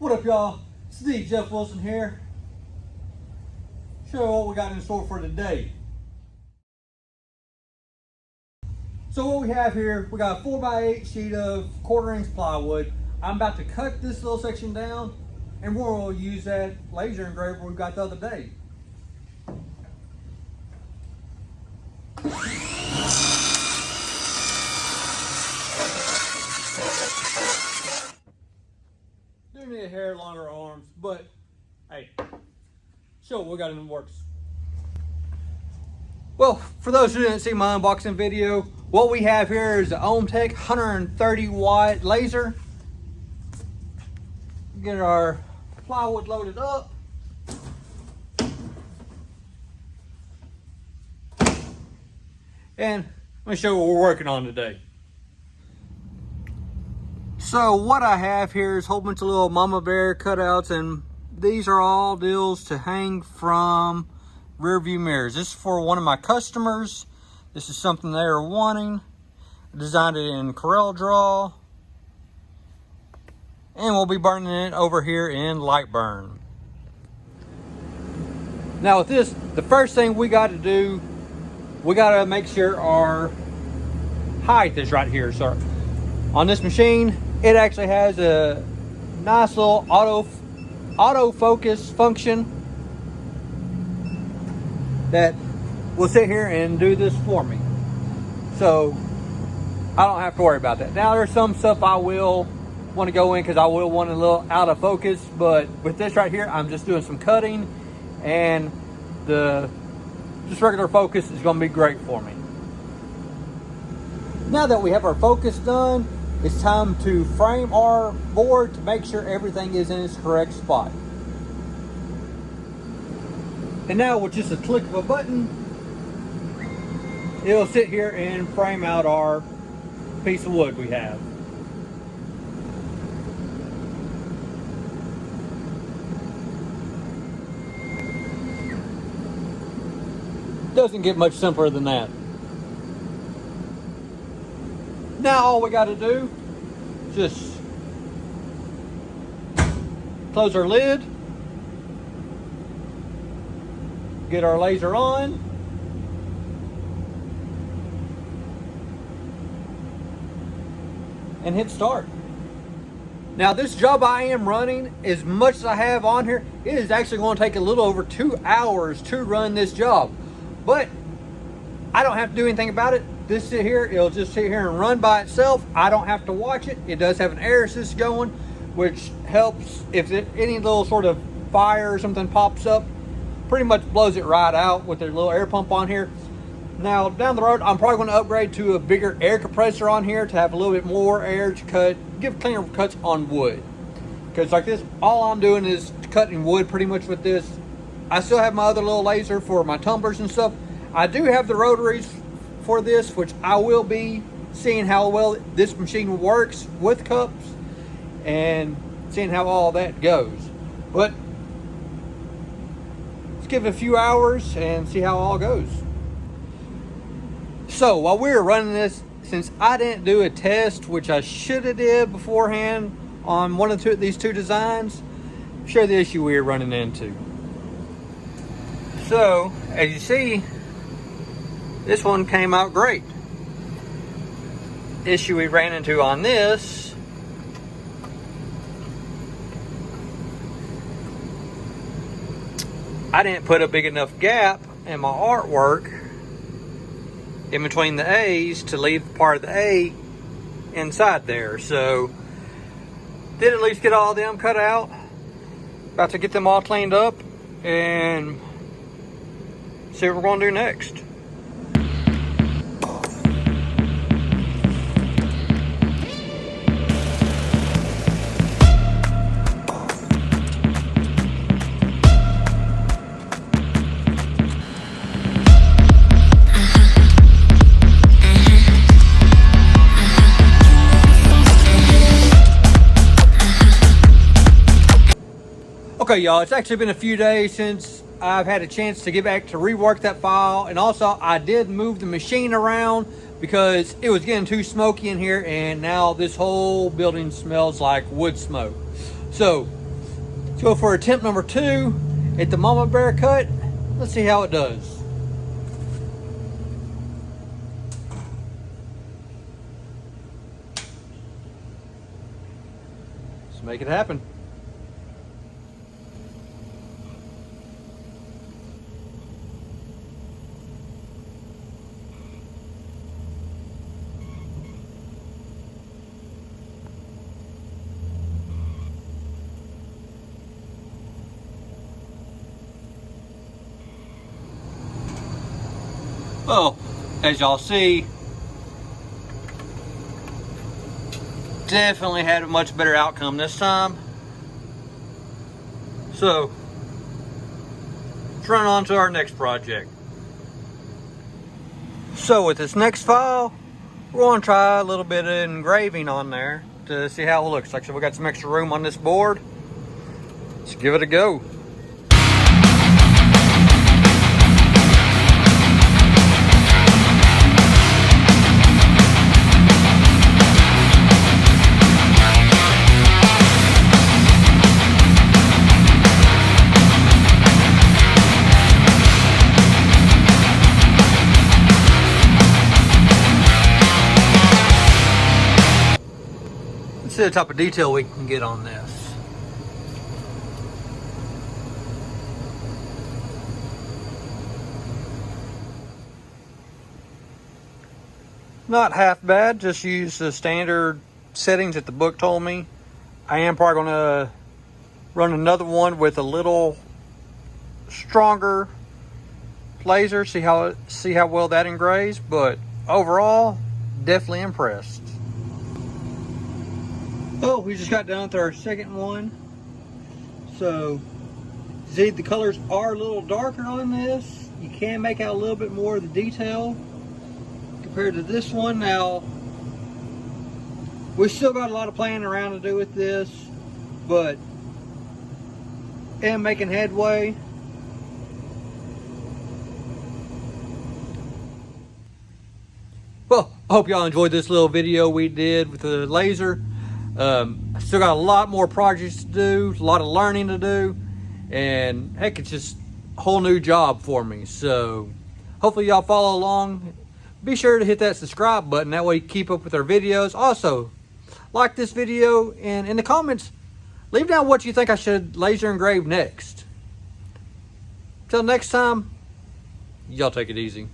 What up, y'all? It's Jeff Wilson here. Show you what we got in store for today. So what we have here, we got a 4x8 sheet of 1/4 inch plywood. I'm about to cut this little section down, and we'll use that laser engraver we got the other day. Do need a hair longer arms, but hey, show what we got in the works. Well, for those who didn't see my unboxing video, what we have here is the Omtech 130 watt laser. Get our plywood loaded up. And let me show you what we're working on today. So what I have here is a whole bunch of little mama bear cutouts, and these are all deals to hang from rear view mirrors. This is for one of my customers. This is something they are wanting. I designed it in Corel Draw, and we'll be burning it over here in Light Burn. Now with this, the first thing we got to do, we got to make sure our height is right here. So on this machine, it actually has a nice little auto focus function that will sit here and do this for me. So I don't have to worry about that. Now there's some stuff I will want to go in because I will want a little out of focus, but with this right here, I'm just doing some cutting, and just regular focus is going to be great for me. Now that we have our focus done, it's time to frame our board to make sure everything is in its correct spot. And now with just a click of a button, it'll sit here and frame out our piece of wood we have. Doesn't get much simpler than that. Now all we got to do is just close our lid, get our laser on, and hit start. Now this job I am running, as much as I have on here, it is actually going to take a little over 2 hours to run this job. But I don't have to do anything about it. This sit here, it'll just sit here and run by itself. I don't have to watch it. It does have an air assist going, which helps if any little sort of fire or something pops up. Pretty much blows it right out with their little air pump on here. Now down the road, I'm probably going to upgrade to a bigger air compressor on here to have a little bit more air to give cleaner cuts on wood. Because like this, all I'm doing is cutting wood pretty much with this. I still have my other little laser for my tumblers and stuff. I do have the rotaries for this, which I will be seeing how well this machine works with cups and seeing how all that goes. But let's give it a few hours and see how it all goes. So while we were running this, since I didn't do a test, which I should have did beforehand on one of these two designs, share the issue we were running into. So as you see, this one came out great. Issue we ran into on this, I didn't put a big enough gap in my artwork in between the A's to leave part of the A inside there. So did at least get all of them cut out. About to get them all cleaned up and see what we're going to do next. Okay, y'all, it's actually been a few days since I've had a chance to get back to rework that file, and also I did move the machine around because it was getting too smoky in here, and now this whole building smells like wood smoke. So go for attempt number 2 at the Mama Bear cut. Let's see how it does. Let's make it happen. Well, as y'all see, definitely had a much better outcome this time. So, let's run on to our next project. So with this next file, we're going to try a little bit of engraving on there to see how it looks. Like I said, we got some extra room on this board. Let's give it a go. See the type of detail we can get on this. Not half bad, just use the standard settings that the book told me. I am probably going to run another one with a little stronger laser, see how well that engraves, but overall, definitely impressed. Oh, we just got done with our second one. So, see, the colors are a little darker on this. You can make out a little bit more of the detail compared to this one. Now, we still got a lot of playing around to do with this, but am making headway. Well, I hope y'all enjoyed this little video we did with the laser. I still got a lot more projects to do, a lot of learning to do, and heck, it's just a whole new job for me. So hopefully y'all follow along. Be sure to hit that subscribe button, that way you keep up with our videos. Also, like this video, and in the comments, leave down what you think I should laser engrave next. Till next time, y'all take it easy.